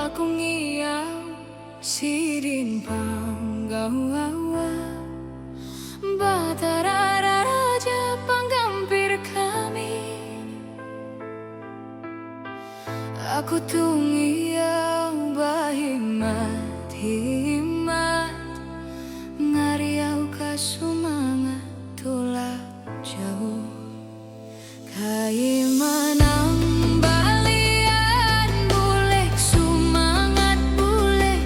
Aku ngiyau sidin panggawawa Batara raja panggampir kami. Aku tungiyau bahimat ngariau kasumangat tulak jauh kaimanang balian bulek sumangat bulek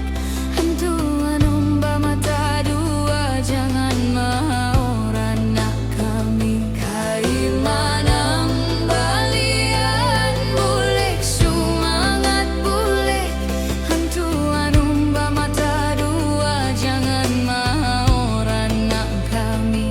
hantuan umba mata dua jangan mau anak kami. Kaimanang balian bulek sumangat bulek hantuan umba mata dua jangan mau anak kami.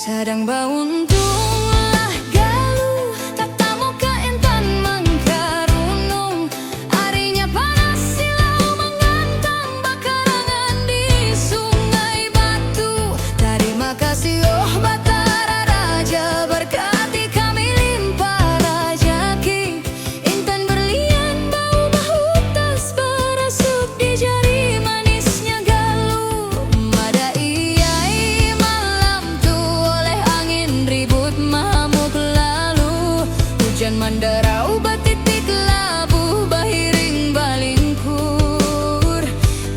Sadang bauntunglah galuh tak tamu kaentan mangkarunung arinya panas silau mengantang bakarangan di sungai batu. Terima kasih oh Batara Raja berkati kami limpah rajaki. Intan berlian bau bahu tas berasuk di jari manisnya galuh. Mada iyai malam tu ribut mamuk lalu hujan mandarau batitik labu bahiring balingkur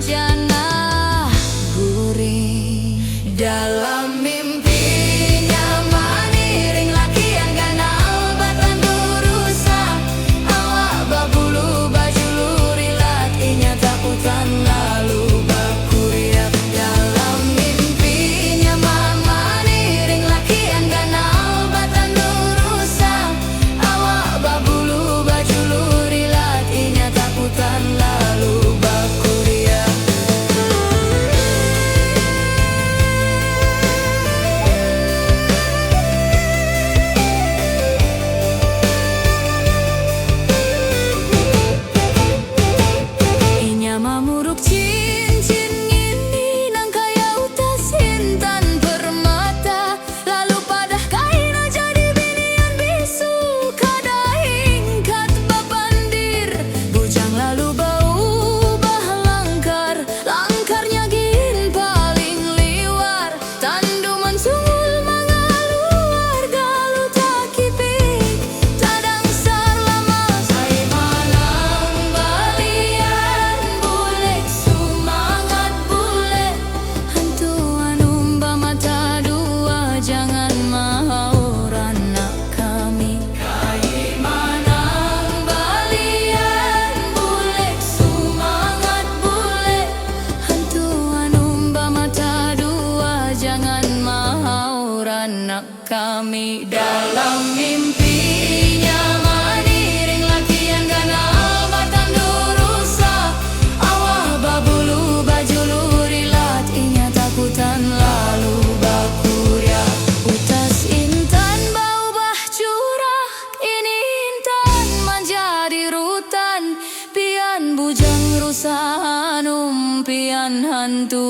jana guring dalam mimpinya maniring laki yang ganal batan durusa awak babulu baju lurilat inya takutan lalu bakuriak. Dalam mimpinya maniring laki yang ganal batan durusa awak babulu baju lurilat inya takutan lalu bakuriak. Inya mamuruk cincin ini nang kaya utas intan permata lalu padah kain jadi binian bisu kada hingkat babandir bujang lalu bau bah langkar langkarnya gin paling liwar tanduman sungul mangaluar galu tak kipik tadang sar lama. Kaimanang balian bulek sumangat bulek hantuan umba mata dua jangan mau anak kami. Kaimanang balian bulek sumangat bulek hantuan umba mata dua jangan mau anak kami. Dalam mimpinya maniring laki yang ganal batan durusa awak babulu baju lurilat inya takutan lalu bakuria. Utas intan bau bah curah ini intan menjadi rutan pian bujang rusahan pian hantu